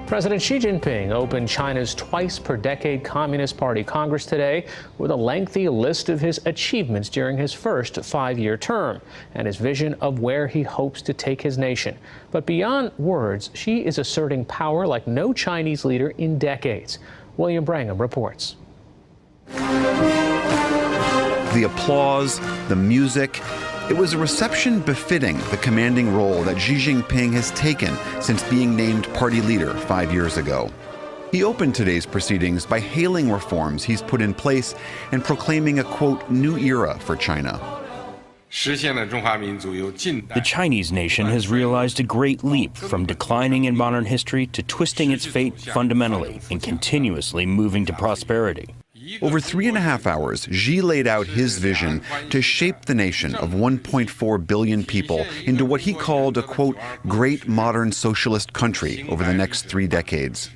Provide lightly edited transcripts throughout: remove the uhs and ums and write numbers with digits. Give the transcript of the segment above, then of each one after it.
President Xi Jinping opened China's twice-per-decade Communist Party Congress today with a lengthy list of his achievements during his first five-year term and his vision of where he hopes to take his nation. But beyond words, Xi is asserting power like no Chinese leader in decades. William Brangham reports. The applause, the music. It was a reception befitting the commanding role that Xi Jinping has taken since being named party leader 5 years ago. He opened today's proceedings by hailing reforms he's put in place and proclaiming a, quote, new era for China. The Chinese nation has realized a great leap from declining in modern history to twisting its fate fundamentally and continuously moving to prosperity. Over 3.5 hours, Xi laid out his vision to shape the nation of 1.4 billion people into what he called a, quote, great modern socialist country over the next 3 decades.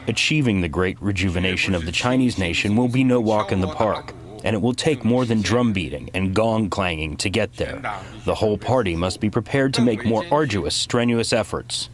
Achieving the great rejuvenation of the Chinese nation will be no walk in the park, and it will take more than drum beating and gong clanging to get there. The whole party must be prepared to make more arduous, strenuous efforts.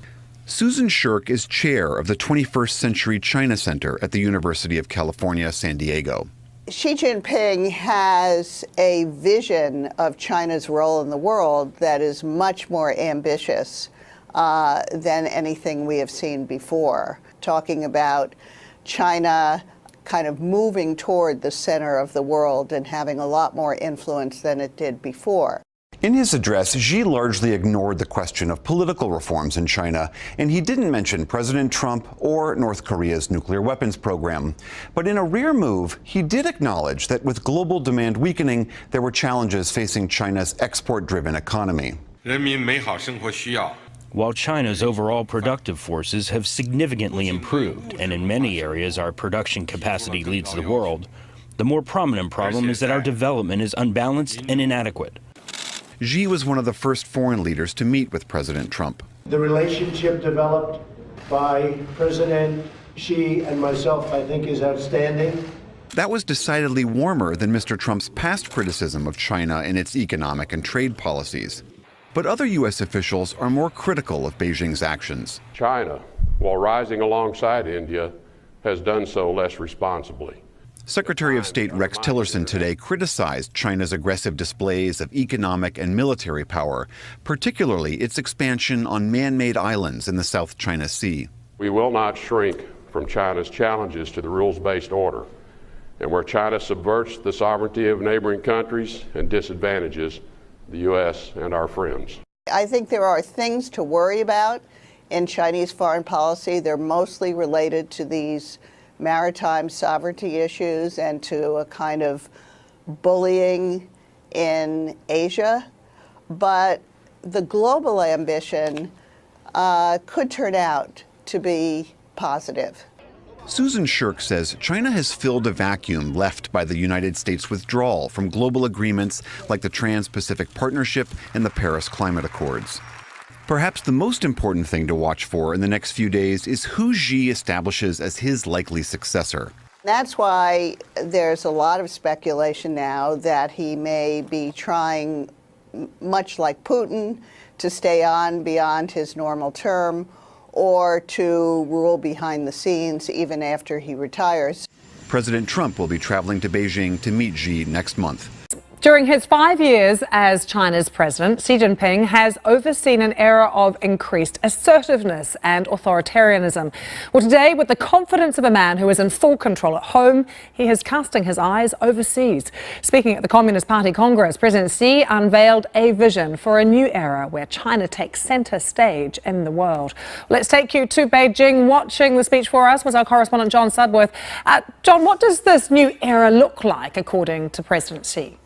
Susan Shirk is chair of the 21st Century China Center at the University of California, San Diego. Xi Jinping has a vision of China's role in the world that is much more ambitious than anything we have seen before, talking about China kind of moving toward the center of the world and having a lot more influence than it did before. In his address, Xi largely ignored the question of political reforms in China, and he didn't mention President Trump or North Korea's nuclear weapons program. But in a rare move, he did acknowledge that with global demand weakening, there were challenges facing China's export-driven economy. While China's overall productive forces have significantly improved, and in many areas our production capacity leads the world, the more prominent problem is that our development is unbalanced and inadequate. Xi was one of the first foreign leaders to meet with President Trump. The relationship developed by President Xi and myself, I think, is outstanding. That was decidedly warmer than Mr. Trump's past criticism of China and its economic and trade policies. But other U.S. officials are more critical of Beijing's actions. China, while rising alongside India, has done so less responsibly. Secretary of State Rex Tillerson today criticized China's aggressive displays of economic and military power, particularly its expansion on man-made islands in the South China Sea. We will not shrink from China's challenges to the rules-based order, and where China subverts the sovereignty of neighboring countries and disadvantages the U.S. and our friends. I think there are things to worry about in Chinese foreign policy. They're mostly related to these maritime sovereignty issues and to a kind of bullying in Asia. But the global ambition could turn out to be positive. Susan Shirk says China has filled a vacuum left by the United States' withdrawal from global agreements like the Trans-Pacific Partnership and the Paris Climate Accords. Perhaps the most important thing to watch for in the next few days is who Xi establishes as his likely successor. That's why there's a lot of speculation now that he may be trying, much like Putin, to stay on beyond his normal term or to rule behind the scenes even after he retires. President Trump will be traveling to Beijing to meet Xi next month. During his 5 years as China's president, Xi Jinping has overseen an era of increased assertiveness and authoritarianism. Well, today, with the confidence of a man who is in full control at home, he is casting his eyes overseas. Speaking at the Communist Party Congress, President Xi unveiled a vision for a new era where China takes center stage in the world. Let's take you to Beijing. Watching the speech for us was our correspondent John Sudworth. John, what does this new era look like, according to President Xi?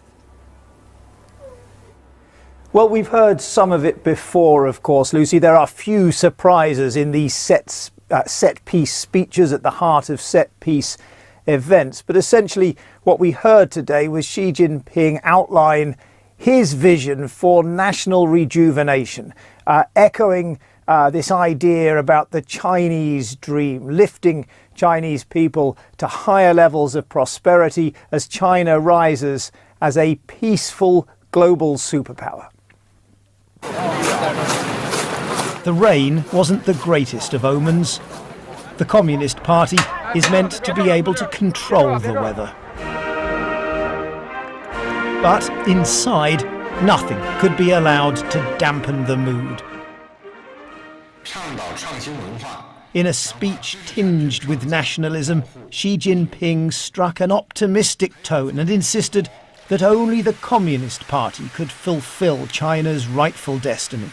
Well, we've heard some of it before, of course, Lucy. There are few surprises in these set-piece speeches at the heart of set-piece events. But essentially, what we heard today was Xi Jinping outline his vision for national rejuvenation, echoing this idea about the Chinese dream, lifting Chinese people to higher levels of prosperity as China rises as a peaceful global superpower. The rain wasn't the greatest of omens. The Communist Party is meant to be able to control the weather. But inside, nothing could be allowed to dampen the mood. In a speech tinged with nationalism, Xi Jinping struck an optimistic tone and insisted that only the Communist Party could fulfill China's rightful destiny.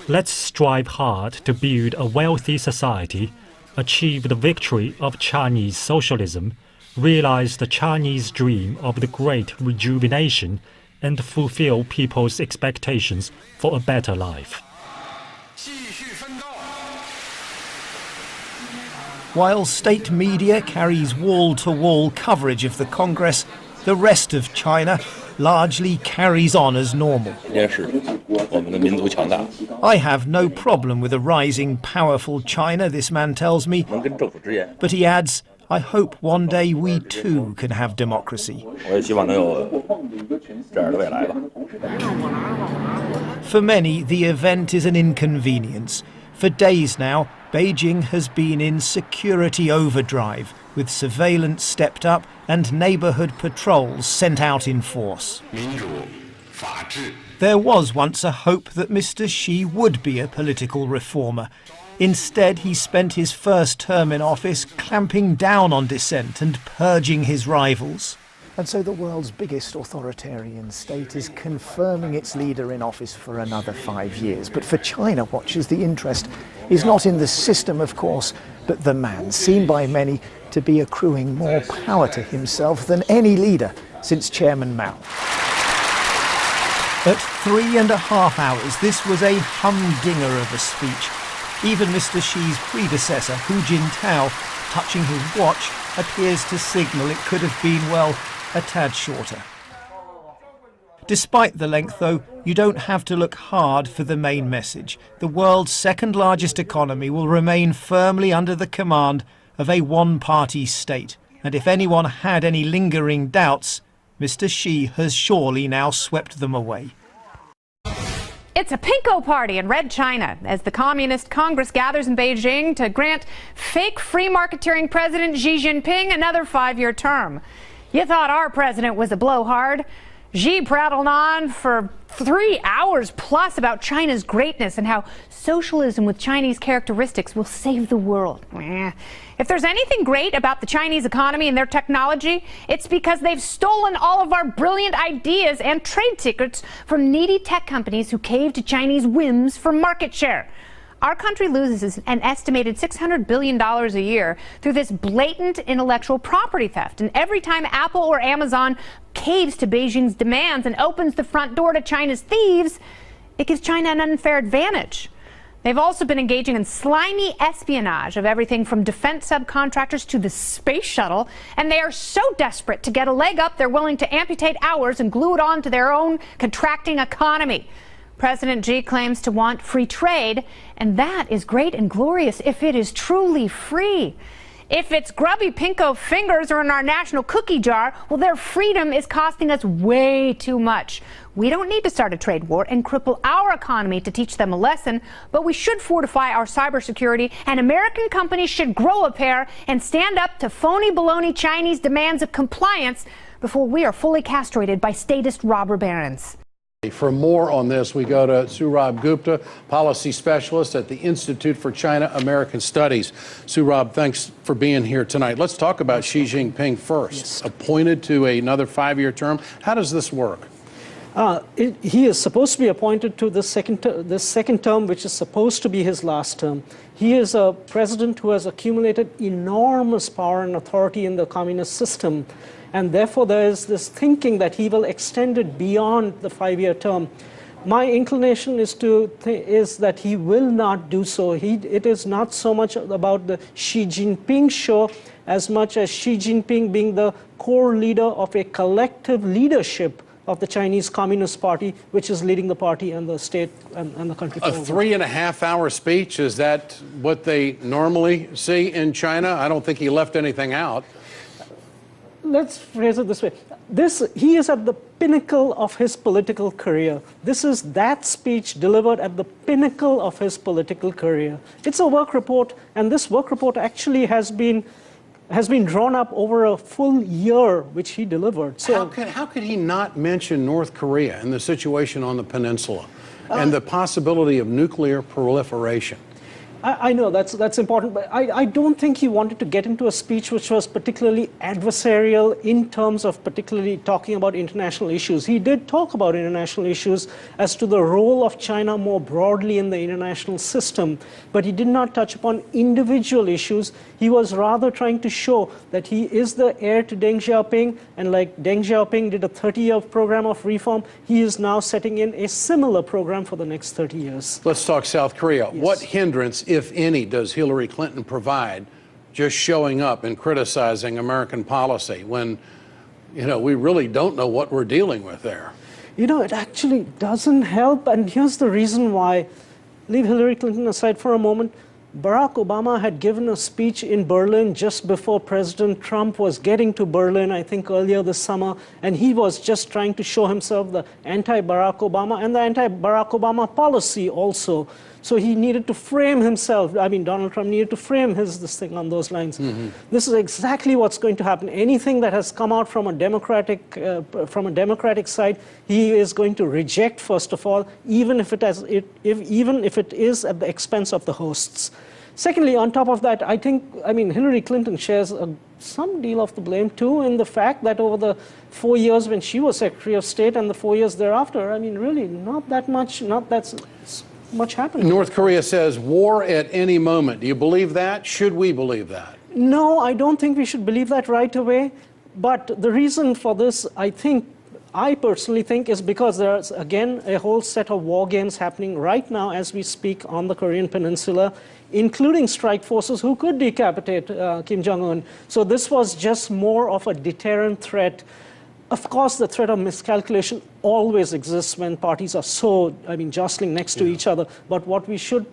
Let's strive hard to build a wealthy society, achieve the victory of Chinese socialism, realize the Chinese dream of the great rejuvenation, and fulfill people's expectations for a better life. While state media carries wall-to-wall coverage of the Congress, the rest of China largely carries on as normal. I have no problem with a rising, powerful China, this man tells me, but he adds, I hope one day we too can have democracy. For many, the event is an inconvenience. For days now, Beijing has been in security overdrive, with surveillance stepped up and neighbourhood patrols sent out in force. There was once a hope that Mr. Xi would be a political reformer. Instead, he spent his first term in office clamping down on dissent and purging his rivals. And so the world's biggest authoritarian state is confirming its leader in office for another 5 years. But for China watchers, the interest is not in the system, of course, but the man, seen by many to be accruing more power to himself than any leader since Chairman Mao. At 3.5 hours, this was a humdinger of a speech. Even Mr. Xi's predecessor, Hu Jintao, touching his watch, appears to signal it could have been, well, a tad shorter. Despite the length, though, you don't have to look hard for the main message. The world's second largest economy will remain firmly under the command of a one-party state. And if anyone had any lingering doubts, Mr. Xi has surely now swept them away. It's a pinko party in Red China as the Communist Congress gathers in Beijing to grant fake free marketeering President Xi Jinping another 5-year term. You thought our president was a blowhard. Xi prattled on for 3 hours plus about China's greatness and how socialism with Chinese characteristics will save the world. If there's anything great about the Chinese economy and their technology, it's because they've stolen all of our brilliant ideas and trade secrets from needy tech companies who cave to Chinese whims for market share. Our country loses an estimated $600 billion a year through this blatant intellectual property theft. And every time Apple or Amazon caves to Beijing's demands and opens the front door to China's thieves, it gives China an unfair advantage. They've also been engaging in slimy espionage of everything from defense subcontractors to the space shuttle, and they are so desperate to get a leg up, they're willing to amputate ours and glue it on to their own contracting economy. President Xi claims to want free trade, and that is great and glorious if it is truly free. If it's grubby pinko fingers or in our national cookie jar, well, their freedom is costing us way too much. We don't need to start a trade war and cripple our economy to teach them a lesson, but we should fortify our cybersecurity, and American companies should grow a pair and stand up to phony baloney Chinese demands of compliance before we are fully castrated by statist robber barons. For more on this, we go to Surabh Gupta, policy specialist at the Institute for China-American Studies. Surabh, thanks for being here tonight. Let's talk about Xi Jinping first. Yes. Appointed to another 5-year term. How does this work? He is supposed to be appointed to the second term, which is supposed to be his last term. He is a president who has accumulated enormous power and authority in the communist system. And therefore, there is this thinking that he will extend it beyond the 5-year term. My inclination is that he will not do so. It is not so much about the Xi Jinping show as much as Xi Jinping being the core leader of a collective leadership of the Chinese Communist Party, which is leading the party and the state and the country forward. A 3.5-hour speech, is that what they normally see in China? I don't think he left anything out. Let's phrase it this way. he is at the pinnacle of his political career. This is that speech delivered at the pinnacle of his political career. It's a work report, and this work report actually has been drawn up over a full year, which he delivered. So how could he not mention North Korea and the situation on the peninsula and the possibility of nuclear proliferation? I know that's important, but I don't think he wanted to get into a speech which was particularly adversarial in terms of particularly talking about international issues. He did talk about international issues as to the role of China more broadly in the international system, but he did not touch upon individual issues. He was rather trying to show that he is the heir to Deng Xiaoping, and like Deng Xiaoping did a 30-year program of reform, he is now setting in a similar program for the next 30 years. Let's talk South Korea. Yes. What hindrance, if any, does Hillary Clinton provide just showing up and criticizing American policy when, we really don't know what we're dealing with there? It actually doesn't help, and here's the reason why. Leave Hillary Clinton aside for a moment. Barack Obama had given a speech in Berlin just before President Trump was getting to Berlin, I think earlier this summer, and he was just trying to show himself the anti-Barack Obama and the anti-Barack Obama policy also. So he needed to frame himself. Donald Trump needed to frame this thing on those lines. Mm-hmm. This is exactly what's going to happen. Anything that has come out from a Democratic side, he is going to reject first of all, even if it is at the expense of the hosts. Secondly, on top of that, I think Hillary Clinton shares some deal of the blame too in the fact that over the 4 years when she was Secretary of State and the 4 years thereafter, really not that much happened. North Korea says war at any moment. Do you believe that? Should we believe that? No, I don't think we should believe that right away. But the reason for this, I personally think, is because there's, again, a whole set of war games happening right now as we speak on the Korean Peninsula, including strike forces who could decapitate Kim Jong-un. So this was just more of a deterrent threat. Of course, the threat of miscalculation always exists when parties are so, jostling next to each other. But what we should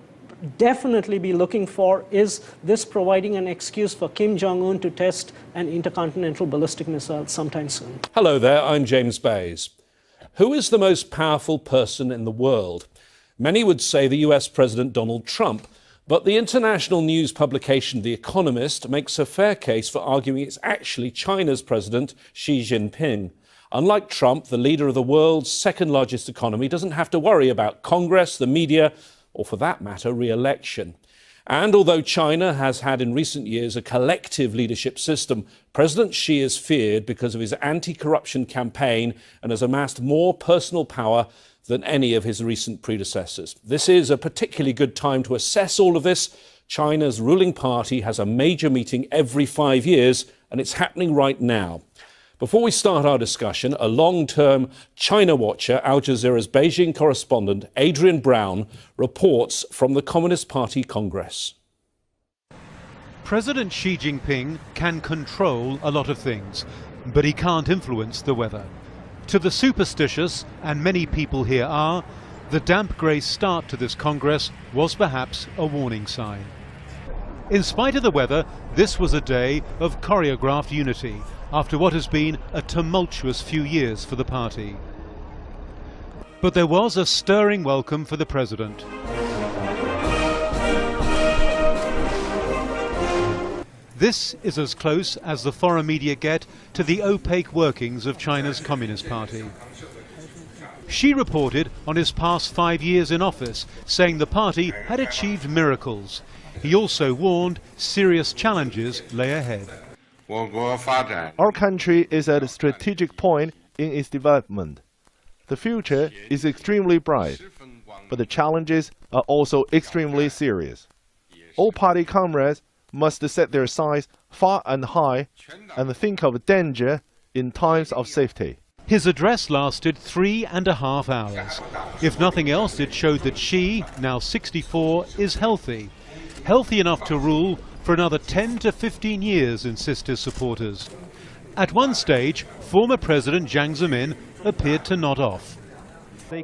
definitely be looking for is this providing an excuse for Kim Jong-un to test an intercontinental ballistic missile sometime soon. Hello there, I'm James Bays. Who is the most powerful person in the world? Many would say the US President Donald Trump, but the international news publication The Economist makes a fair case for arguing it's actually China's President Xi Jinping. Unlike Trump, the leader of the world's second largest economy doesn't have to worry about Congress, the media, or for that matter, re-election. And although China has had in recent years a collective leadership system, President Xi is feared because of his anti-corruption campaign and has amassed more personal power than any of his recent predecessors. This is a particularly good time to assess all of this. China's ruling party has a major meeting every 5 years, and it's happening right now. Before we start our discussion, a long-term China watcher, Al Jazeera's Beijing correspondent Adrian Brown, reports from the Communist Party Congress. President Xi Jinping can control a lot of things, but he can't influence the weather. To the superstitious, and many people here are, the damp grey start to this Congress was perhaps a warning sign. In spite of the weather, this was a day of choreographed unity, after what has been a tumultuous few years for the party. But there was a stirring welcome for the president. This is as close as the foreign media get to the opaque workings of China's Communist Party. Xi reported on his past 5 years in office, saying the party had achieved miracles. He also warned serious challenges lay ahead. Our country is at a strategic point in its development. The future is extremely bright, but the challenges are also extremely serious. All party comrades must set their sights far and high and think of danger in times of safety. His address lasted 3.5 hours. If nothing else, it showed that Xi, now 64, is healthy enough to rule for another 10 to 15 years, insist his supporters. At one stage, former President Jiang Zemin appeared to nod off.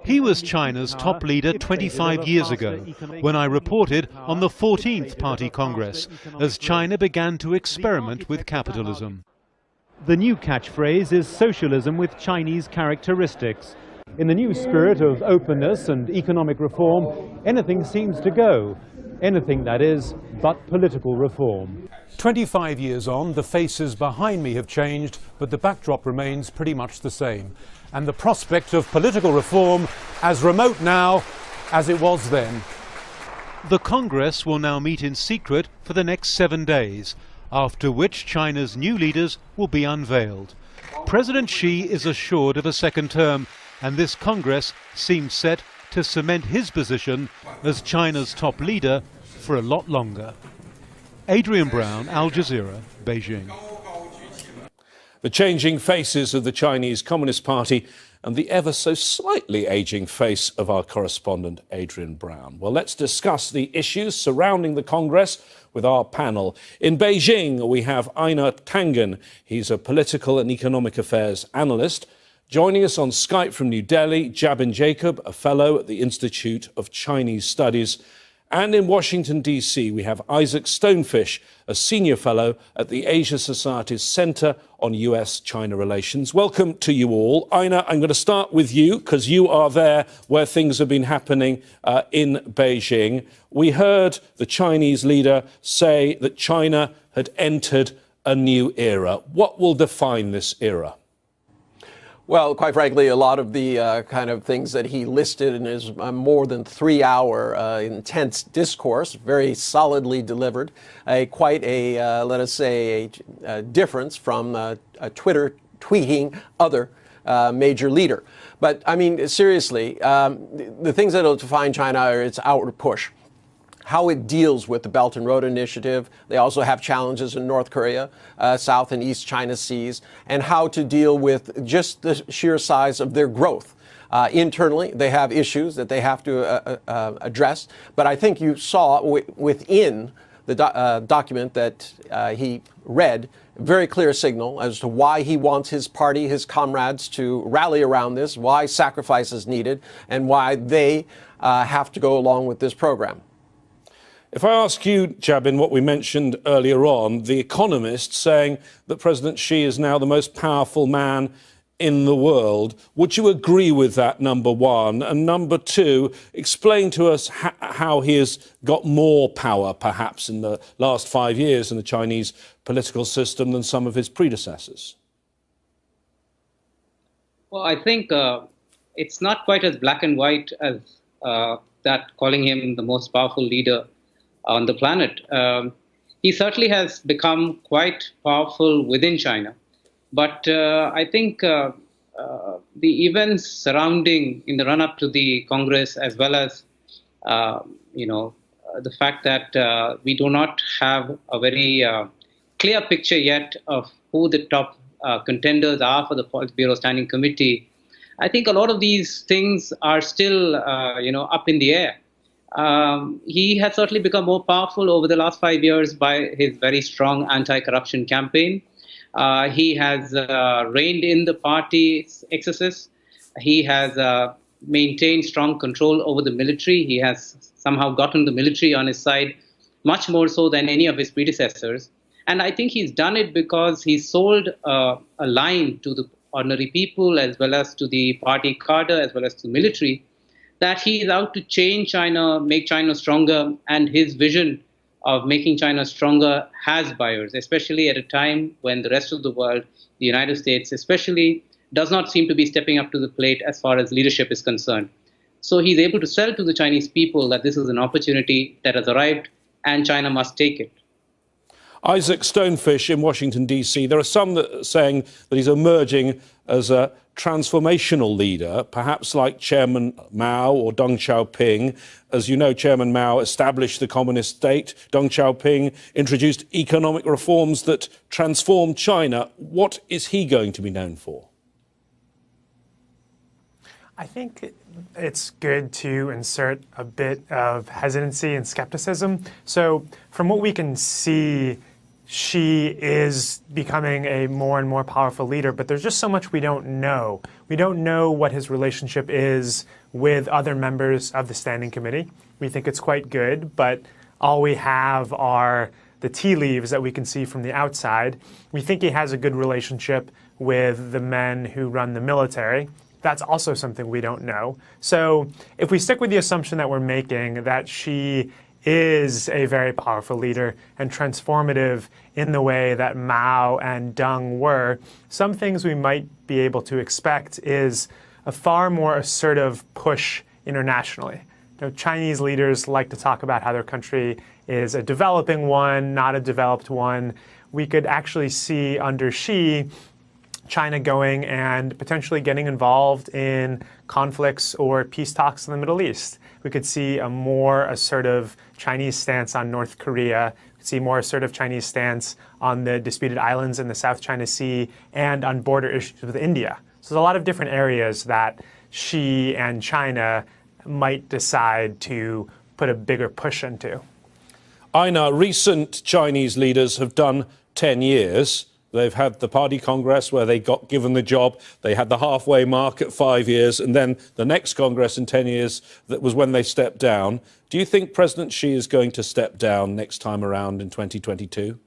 He was China's top leader 25 years ago, when I reported on the 14th Party Congress, as China began to experiment with capitalism. The new catchphrase is socialism with Chinese characteristics. In the new spirit of openness and economic reform, anything seems to go. Anything, that is, but political reform. 25 years on, the faces behind me have changed, but the backdrop remains pretty much the same. And the prospect of political reform as remote now as it was then. The Congress will now meet in secret for the next 7 days, after which China's new leaders will be unveiled. President Xi is assured of a second term, and this Congress seems set to cement his position as China's top leader for a lot longer. Adrian Brown, Al Jazeera, Beijing. The changing faces of the Chinese Communist Party and the ever so slightly ageing face of our correspondent Adrian Brown. Well, let's discuss the issues surrounding the Congress with our panel. In Beijing, we have Einar Tangen. He's a political and economic affairs analyst. Joining us on Skype from New Delhi, Jabin Jacob, a fellow at the Institute of Chinese Studies. And in Washington, D.C., we have Isaac Stonefish, a senior fellow at the Asia Society's Center on US-China Relations. Welcome to you all. Einar, I'm going to start with you because you are there where things have been happening in Beijing. We heard the Chinese leader say that China had entered a new era. What will define this era? Well, quite frankly, a lot of the kind of things that he listed in his more than 3-hour intense discourse, very solidly delivered, quite a, let us say, a difference from a Twitter tweeting other major leader. But I mean, seriously, the things that will define China are its outward push, how it deals with the Belt and Road Initiative. They also have challenges in North Korea, South and East China Seas, and how to deal with just the sheer size of their growth. Internally, they have issues that they have to address. But I think you saw within the document that he read, very clear signal as to why he wants his party, his comrades to rally around this, why sacrifice is needed, and why they have to go along with this program. If I ask you, Jabin, what we mentioned earlier on, the Economist saying that President Xi is now the most powerful man in the world, would you agree with that, number one? And number two, explain to us how he has got more power, perhaps, in the last 5 years in the Chinese political system than some of his predecessors. Well, I think it's not quite as black and white as that, calling him the most powerful leader on the planet. He certainly has become quite powerful within China. But I think the events surrounding in the run-up to the Congress, as well as, the fact that we do not have a very clear picture yet of who the top contenders are for the Politburo Standing Committee, I think a lot of these things are still, up in the air. He has certainly become more powerful over the last 5 years by his very strong anti-corruption campaign. He has reined in the party's excesses. He has maintained strong control over the military. He has somehow gotten the military on his side, much more so than any of his predecessors. And I think he's done it because he sold a line to the ordinary people, as well as to the party cadre, as well as to the military, that he is out to change China, make China stronger, and his vision of making China stronger has buyers, especially at a time when the rest of the world, the United States especially, does not seem to be stepping up to the plate as far as leadership is concerned. So he's able to sell to the Chinese people that this is an opportunity that has arrived and China must take it. Isaac Stonefish in Washington, D.C. There are some that are saying that he's emerging as a transformational leader, perhaps like Chairman Mao or Deng Xiaoping. As you know, Chairman Mao established the communist state. Deng Xiaoping introduced economic reforms that transformed China. What is he going to be known for? I think it's good to insert a bit of hesitancy and skepticism. So from what we can see, Xi is becoming a more and more powerful leader, but there's just so much we don't know. We don't know what his relationship is with other members of the Standing Committee. We think it's quite good, but all we have are the tea leaves that we can see from the outside. We think he has a good relationship with the men who run the military. That's also something we don't know. So if we stick with the assumption that we're making that Xi is a very powerful leader and transformative in the way that Mao and Deng were, some things we might be able to expect is a far more assertive push internationally. You know, Chinese leaders like to talk about how their country is a developing one, not a developed one. We could actually see under Xi China going and potentially getting involved in conflicts or peace talks in the Middle East. We could see a more assertive Chinese stance on North Korea. We could see more assertive Chinese stance on the disputed islands in the South China Sea and on border issues with India. So there's a lot of different areas that Xi and China might decide to put a bigger push into. Aina, recent Chinese leaders have done 10 years. They've had the party congress where they got given the job. They had the halfway mark at 5 years, and then the next congress in 10 years, that was when they stepped down. Do you think President Xi is going to step down next time around in 2022?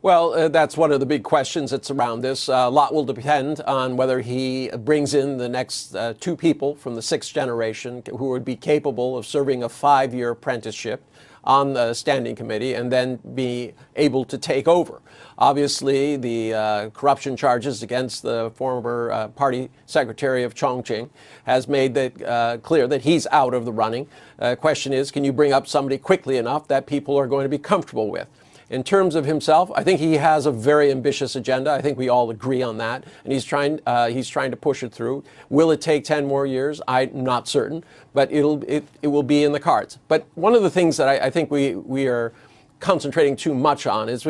Well, that's one of the big questions that's around this. A lot will depend on whether he brings in the next two people from the sixth generation who would be capable of serving a 5-year apprenticeship on the standing committee and then be able to take over. Obviously, the corruption charges against the former party secretary of Chongqing has made that clear that he's out of the running. Question is, can you bring up somebody quickly enough that people are going to be comfortable with? In terms of himself, I think he has a very ambitious agenda. I think we all agree on that, and he's trying to push it through. Will it take 10 more years? I'm not certain, but it will be in the cards. But one of the things that I think we are concentrating too much on is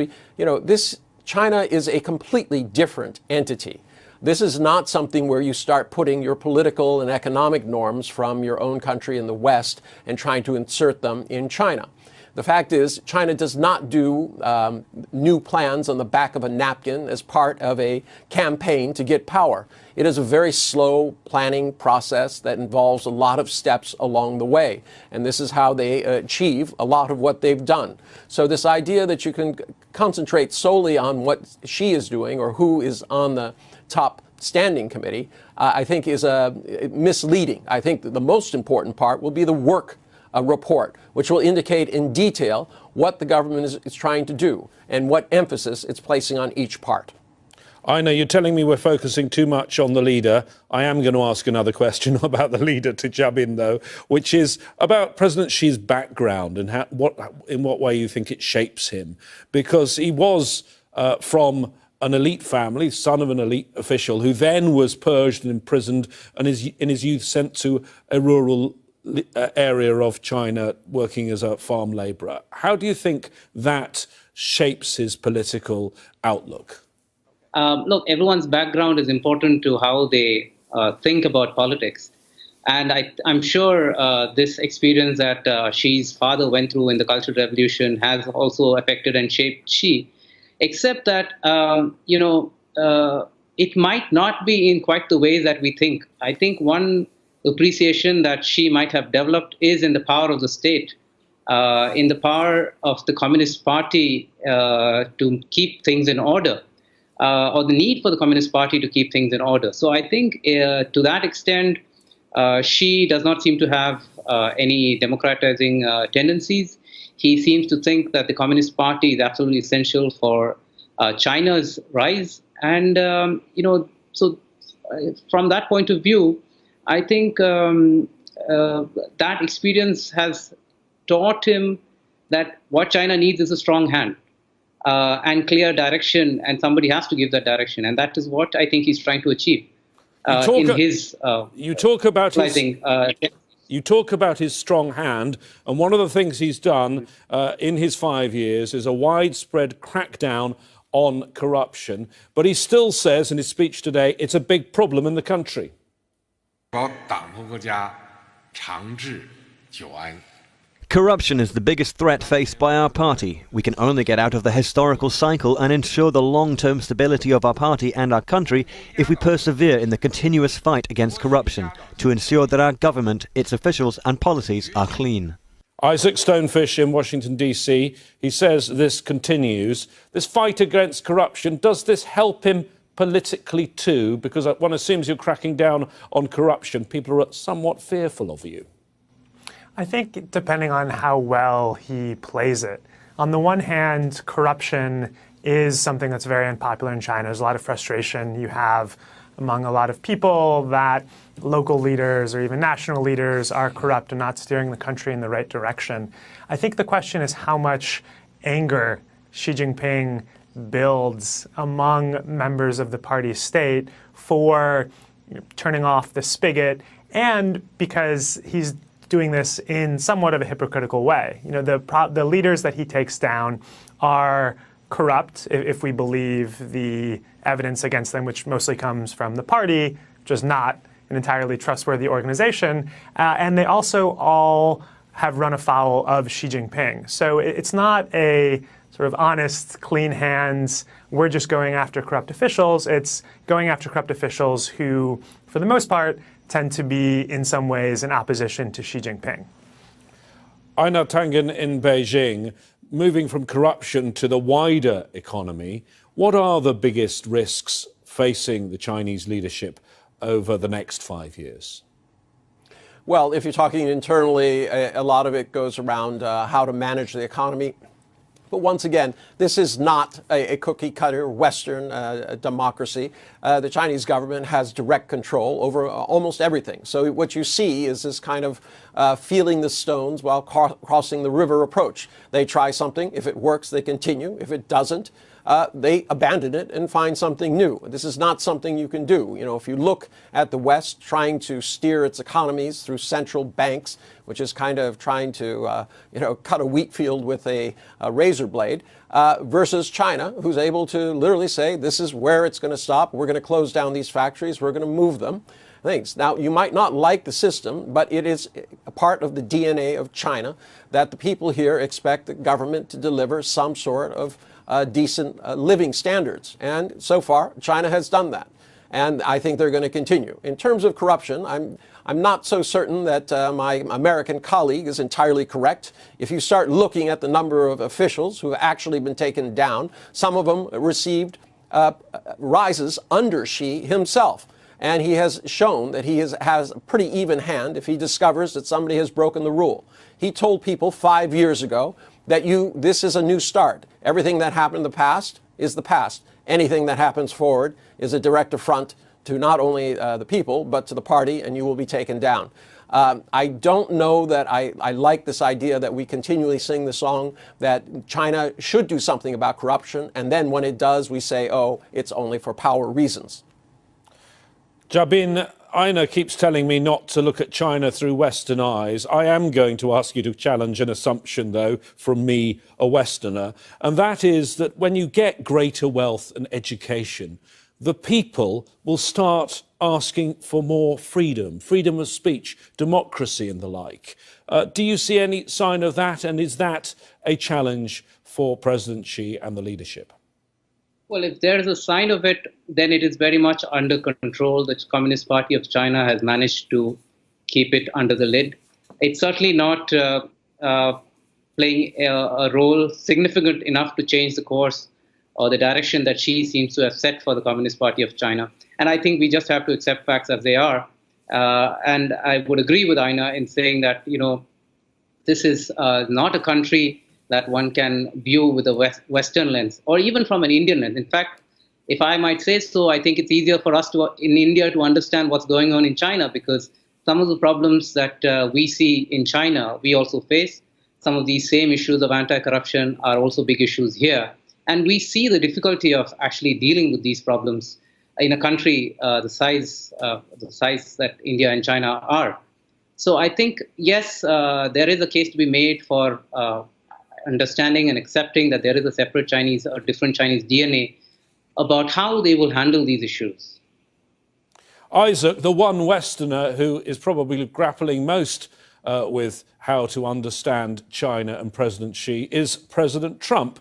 China is a completely different entity. This is not something where you start putting your political and economic norms from your own country in the West and trying to insert them in China. The fact is, China does not do new plans on the back of a napkin as part of a campaign to get power. It is a very slow planning process that involves a lot of steps along the way. And this is how they achieve a lot of what they've done. So this idea that you can concentrate solely on what Xi is doing or who is on the top standing committee, I think is misleading. I think that the most important part will be the work report, which will indicate in detail what the government is trying to do and what emphasis it's placing on each part. I know you're telling me we're focusing too much on the leader. I am going to ask another question about the leader to jump in, though, which is about President Xi's background and in what way you think it shapes him. Because he was from an elite family, son of an elite official, who then was purged and imprisoned and is in his youth sent to a rural area of China working as a farm labourer. How do you think that shapes his political outlook? Look, everyone's background is important to how they think about politics. And I'm sure this experience that Xi's father went through in the Cultural Revolution has also affected and shaped Xi, except that, it might not be in quite the ways that we think. I think one appreciation that Xi might have developed is in the power of the state, in the power of the Communist Party to keep things in order, or the need for the Communist Party to keep things in order. So I think to that extent, Xi does not seem to have any democratizing tendencies. He seems to think that the Communist Party is absolutely essential for China's rise. And, so from that point of view, I think that experience has taught him that what China needs is a strong hand and clear direction, and somebody has to give that direction. And that is what I think he's trying to achieve You talk about his strong hand, and one of the things he's done in his 5 years is a widespread crackdown on corruption. But he still says in his speech today it's a big problem in the country. Corruption is the biggest threat faced by our party. We can only get out of the historical cycle and ensure the long-term stability of our party and our country if we persevere in the continuous fight against corruption to ensure that our government, its officials and policies are clean. Isaac Stonefish in Washington, D.C. He says this continues. This fight against corruption, does this help him politically too? Because one assumes you're cracking down on corruption. People are somewhat fearful of you. I think depending on how well he plays it. On the one hand, corruption is something that's very unpopular in China. There's a lot of frustration you have among a lot of people that local leaders or even national leaders are corrupt and not steering the country in the right direction. I think the question is how much anger Xi Jinping builds among members of the party state for turning off the spigot, and because he's doing this in somewhat of a hypocritical way. You know, the leaders that he takes down are corrupt, if we believe the evidence against them, which mostly comes from the party, which is not an entirely trustworthy organization. And they also all have run afoul of Xi Jinping. So it's not a sort of honest, clean hands, we're just going after corrupt officials. It's going after corrupt officials who, for the most part, tend to be in some ways in opposition to Xi Jinping. Aina Tangen in Beijing, moving from corruption to the wider economy, what are the biggest risks facing the Chinese leadership over the next 5 years? Well, if you're talking internally, a lot of it goes around how to manage the economy. But once again, this is not a cookie-cutter Western democracy. The Chinese government has direct control over almost everything. So what you see is this kind of feeling the stones while crossing the river approach. They try something. If it works, they continue. If it doesn't, they abandon it and find something new. This is not something you can do. You know, if you look at the West trying to steer its economies through central banks, which is kind of trying to, cut a wheat field with a razor blade, versus China, who's able to literally say, this is where it's going to stop. We're going to close down these factories. We're going to move them. Things. Now, you might not like the system, but it is a part of the DNA of China that the people here expect the government to deliver some sort of decent living standards. And so far, China has done that. And I think they're going to continue. In terms of corruption, I'm not so certain that my American colleague is entirely correct. If you start looking at the number of officials who have actually been taken down, some of them received rises under Xi himself. And he has shown that he has a pretty even hand if he discovers that somebody has broken the rule. He told people 5 years ago that this is a new start. Everything that happened in the past is the past. Anything that happens forward is a direct affront to not only the people, but to the party, and you will be taken down. I don't know that I like this idea that we continually sing the song that China should do something about corruption, and then when it does, we say, oh, it's only for power reasons. Jabin, Aina keeps telling me not to look at China through Western eyes. I am going to ask you to challenge an assumption, though, from me, a Westerner, and that is that when you get greater wealth and education, the people will start asking for more freedom, freedom of speech, democracy and the like. Do you see any sign of that, and is that a challenge for President Xi and the leadership? Well, if there is a sign of it, then it is very much under control. The Communist Party of China has managed to keep it under the lid. It's certainly not playing a role significant enough to change the course or the direction that Xi seems to have set for the Communist Party of China. And I think we just have to accept facts as they are. And I would agree with Aina in saying that, this is not a country that one can view with a Western lens, or even from an Indian lens. In fact, if I might say so, I think it's easier for us in India to understand what's going on in China, because some of the problems that we see in China, we also face. Some of these same issues of anti-corruption are also big issues here. And we see the difficulty of actually dealing with these problems in a country the size that India and China are. So I think, yes, there is a case to be made for understanding and accepting that there is a separate Chinese or different Chinese DNA about how they will handle these issues. Isaac, the one Westerner who is probably grappling most with how to understand China and President Xi is President Trump.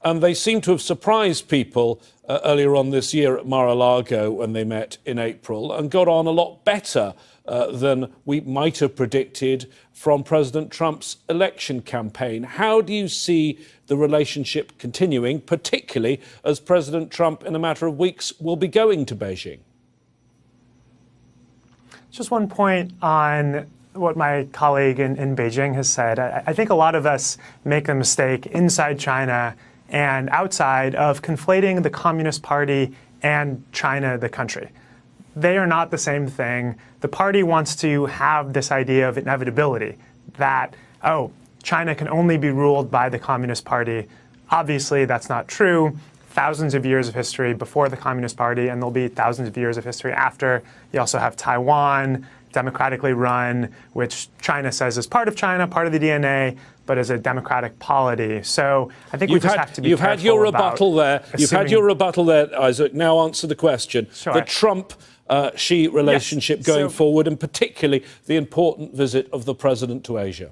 And they seem to have surprised people earlier on this year at Mar-a-Lago when they met in April and got on a lot better than we might have predicted from President Trump's election campaign. How do you see the relationship continuing, particularly as President Trump, in a matter of weeks, will be going to Beijing? Just one point on what my colleague in Beijing has said. I think a lot of us make the mistake inside China and outside of conflating the Communist Party and China, the country. They are not the same thing. The party wants to have this idea of inevitability, that, oh, China can only be ruled by the Communist Party. Obviously, that's not true. Thousands of years of history before the Communist Party, and there'll be thousands of years of history after. You also have Taiwan, democratically run, which China says is part of China, part of the DNA, but as a democratic polity. So I think we just have to be careful. You've had your rebuttal there. You've had your rebuttal there, Isaac. Now answer the question. Sure. The Trump-Xi relationship going forward, and particularly the important visit of the president to Asia.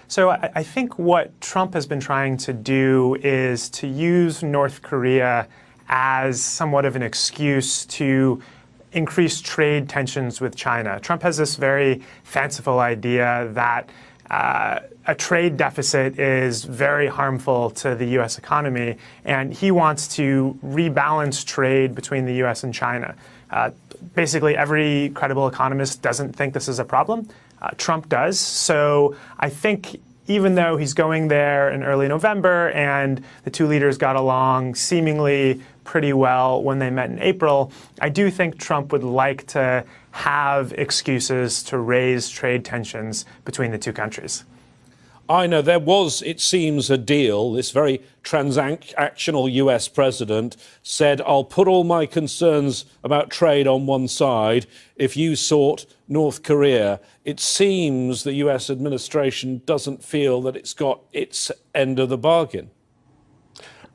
So I think what Trump has been trying to do is to use North Korea as somewhat of an excuse to increase trade tensions with China. Trump has this very fanciful idea that a trade deficit is very harmful to the U.S. economy, and he wants to rebalance trade between the U.S. and China. Basically, every credible economist doesn't think this is a problem. Trump does. So I think even though he's going there in early November and the two leaders got along seemingly pretty well when they met in April, I do think Trump would like to have excuses to raise trade tensions between the two countries. I know there was, it seems, a deal. This very transactional US president said, I'll put all my concerns about trade on one side if you sort North Korea. It seems the US administration doesn't feel that it's got its end of the bargain.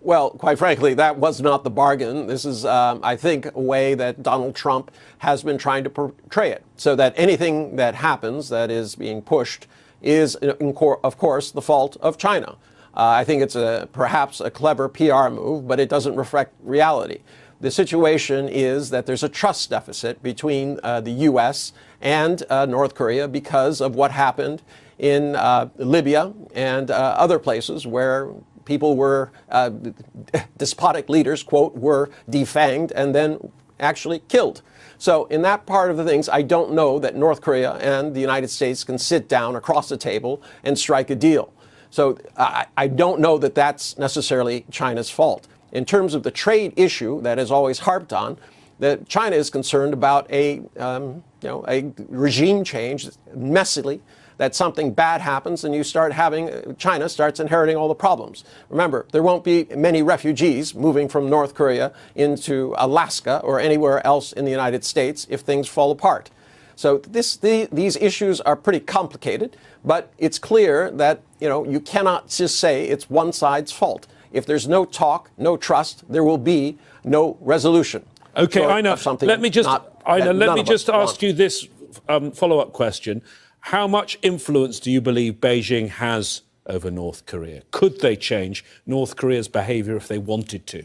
Well, quite frankly, that was not the bargain. This is, I think, a way that Donald Trump has been trying to portray it, so that anything that happens that is being pushed is, of course, the fault of China. I think it's perhaps a clever PR move, but it doesn't reflect reality. The situation is that there's a trust deficit between the U.S. and North Korea because of what happened in Libya and other places where people were, despotic leaders, quote, were defanged and then actually killed. So in that part of the things, I don't know that North Korea and the United States can sit down across the table and strike a deal. So I don't know that that's necessarily China's fault. In terms of the trade issue that is always harped on, that China is concerned about a regime change messily, that something bad happens and you start having, China starts inheriting all the problems. Remember, there won't be many refugees moving from North Korea into Alaska or anywhere else in the United States if things fall apart. So these issues are pretty complicated, but it's clear that, you cannot just say it's one side's fault. If there's no talk, no trust, there will be no resolution. Okay, Ina, let me just ask you this follow-up question. How much influence do you believe Beijing has over North Korea? Could they change North Korea's behavior if they wanted to?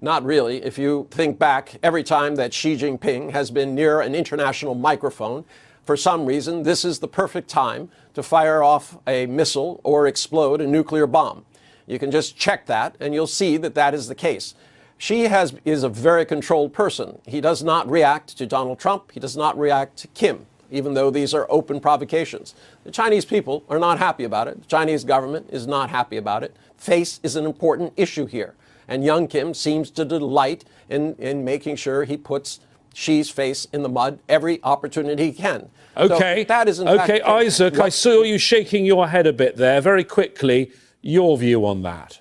Not really. If you think back, every time that Xi Jinping has been near an international microphone, for some reason, this is the perfect time to fire off a missile or explode a nuclear bomb. You can just check that, and you'll see that that is the case. Xi is a very controlled person. He does not react to Donald Trump. He does not react to Kim, even though these are open provocations. The Chinese people are not happy about it. The Chinese government is not happy about it. Face is an important issue here. And young Kim seems to delight in making sure he puts Xi's face in the mud every opportunity he can. Okay, so that is in okay, fact, Isaac, I saw you shaking your head a bit there. Very quickly, your view on that.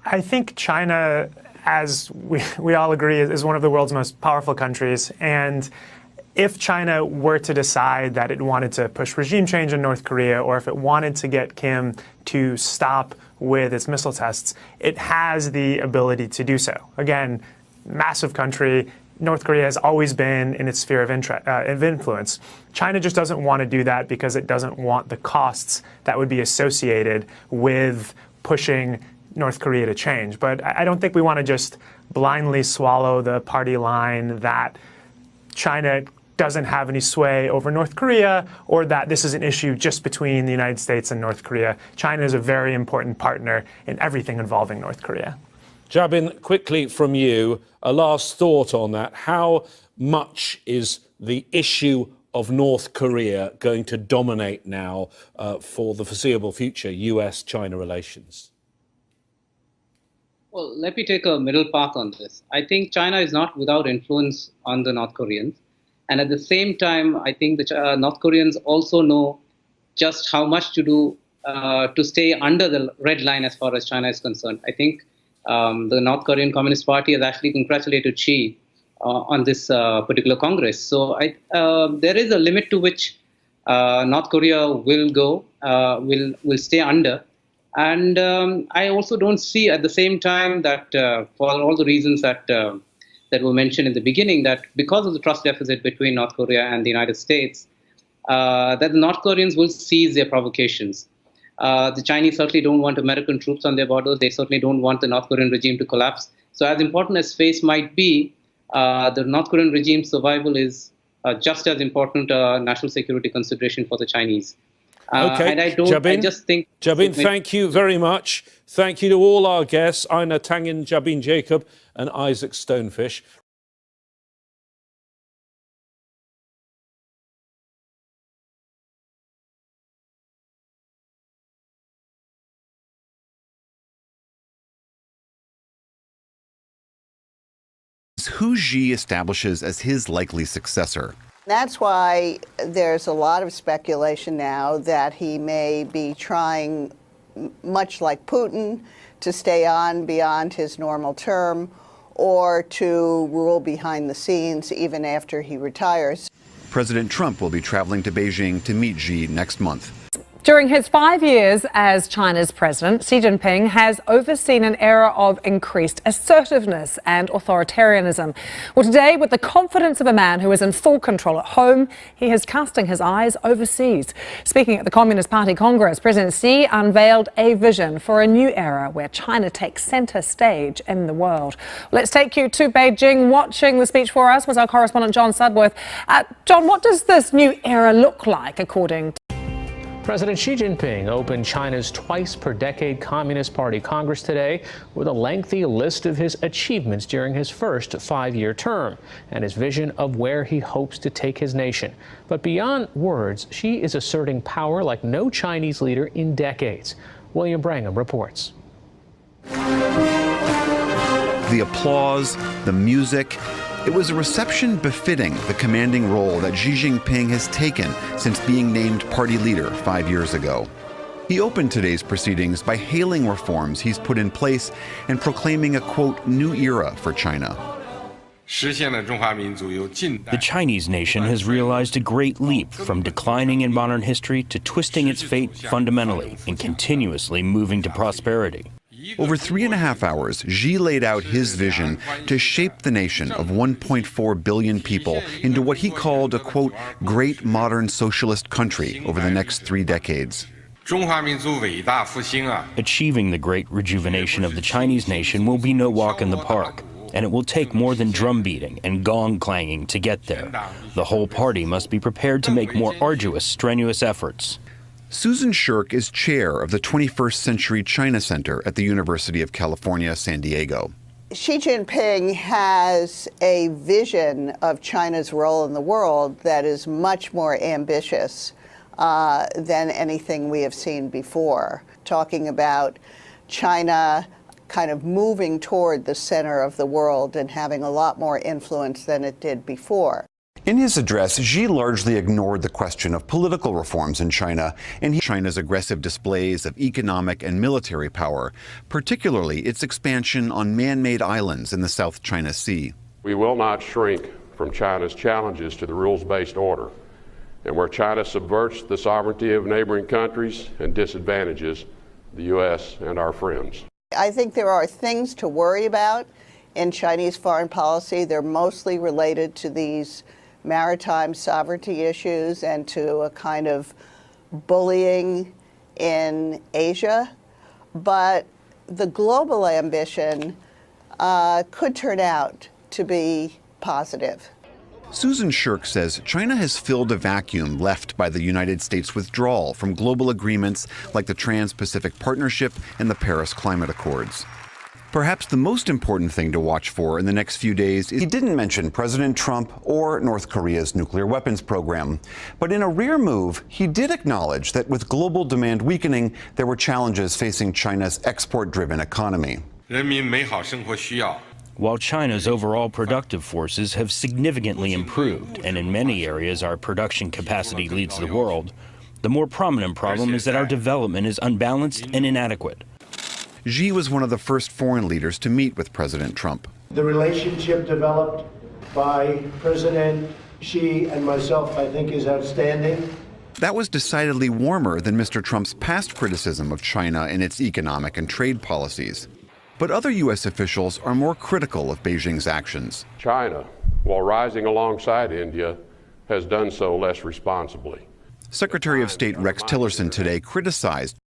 I think China, as we all agree, is one of the world's most powerful countries. And if China were to decide that it wanted to push regime change in North Korea, or if it wanted to get Kim to stop with its missile tests, it has the ability to do so. Again, massive country. North Korea has always been in its sphere of influence. China just doesn't want to do that because it doesn't want the costs that would be associated with pushing North Korea to change. But I don't think we want to just blindly swallow the party line that China doesn't have any sway over North Korea, or that this is an issue just between the United States and North Korea. China is a very important partner in everything involving North Korea. Jabin, quickly from you, a last thought on that. How much is the issue of North Korea going to dominate now for the foreseeable future, US-China relations? Well, let me take a middle path on this. I think China is not without influence on the North Koreans. And at the same time, I think the North Koreans also know just how much to do to stay under the red line as far as China is concerned. I think the North Korean Communist Party has actually congratulated Xi on this particular Congress. So there is a limit to which North Korea will go, will stay under. And I also don't see at the same time that for all the reasons that were mentioned in the beginning, that because of the trust deficit between North Korea and the United States, that the North Koreans will cease their provocations. The Chinese certainly don't want American troops on their borders. They certainly don't want the North Korean regime to collapse. So as important as space might be, the North Korean regime's survival is just as important a national security consideration for the Chinese. Okay, and I just think... Jabin, thank you very much. Thank you to all our guests, Aina Tangin, Jabin Jacob and Isaac Stonefish. Who Xi establishes as his likely successor. That's why there's a lot of speculation now that he may be trying, much like Putin, to stay on beyond his normal term or to rule behind the scenes even after he retires. President Trump will be traveling to Beijing to meet Xi next month. During his 5 years as China's president, Xi Jinping has overseen an era of increased assertiveness and authoritarianism. Well, today, with the confidence of a man who is in full control at home, he is casting his eyes overseas. Speaking at the Communist Party Congress, President Xi unveiled a vision for a new era where China takes center stage in the world. Let's take you to Beijing. Watching the speech for us was our correspondent John Sudworth. John, what does this new era look like according to President Xi Jinping opened China's twice-per-decade Communist Party Congress today with a lengthy list of his achievements during his first five-year term and his vision of where he hopes to take his nation. But beyond words, Xi is asserting power like no Chinese leader in decades. William Brangham reports. The applause, the music. It was a reception befitting the commanding role that Xi Jinping has taken since being named party leader 5 years ago. He opened today's proceedings by hailing reforms he's put in place and proclaiming a, quote, new era for China. The Chinese nation has realized a great leap from declining in modern history to twisting its fate fundamentally and continuously moving to prosperity. Over 3.5 hours, Xi laid out his vision to shape the nation of 1.4 billion people into what he called a, quote, great modern socialist country over the next 3 decades. Achieving the great rejuvenation of the Chinese nation will be no walk in the park, and it will take more than drum beating and gong clanging to get there. The whole party must be prepared to make more arduous, strenuous efforts. Susan Shirk is chair of the 21st Century China Center at the University of California, San Diego. Xi Jinping has a vision of China's role in the world that is much more ambitious than anything we have seen before, talking about China kind of moving toward the center of the world and having a lot more influence than it did before. In his address, Xi largely ignored the question of political reforms in China and China's aggressive displays of economic and military power, particularly its expansion on man-made islands in the South China Sea. We will not shrink from China's challenges to the rules-based order, and where China subverts the sovereignty of neighboring countries and disadvantages the U.S. and our friends. I think there are things to worry about in Chinese foreign policy. They're mostly related to these maritime sovereignty issues and to a kind of bullying in Asia. But the global ambition could turn out to be positive. Susan Shirk says China has filled a vacuum left by the United States' withdrawal from global agreements like the Trans-Pacific Partnership and the Paris Climate Accords. Perhaps the most important thing to watch for in the next few days is he didn't mention President Trump or North Korea's nuclear weapons program. But in a rare move, he did acknowledge that with global demand weakening, there were challenges facing China's export-driven economy. While China's overall productive forces have significantly improved, and in many areas our production capacity leads the world, the more prominent problem is that our development is unbalanced and inadequate. Xi was one of the first foreign leaders to meet with President Trump. The relationship developed by President Xi and myself, I think, is outstanding. That was decidedly warmer than Mr. Trump's past criticism of China and its economic and trade policies. But other U.S. officials are more critical of Beijing's actions. China, while rising alongside India, has done so less responsibly. Secretary of State Rex Tillerson today criticized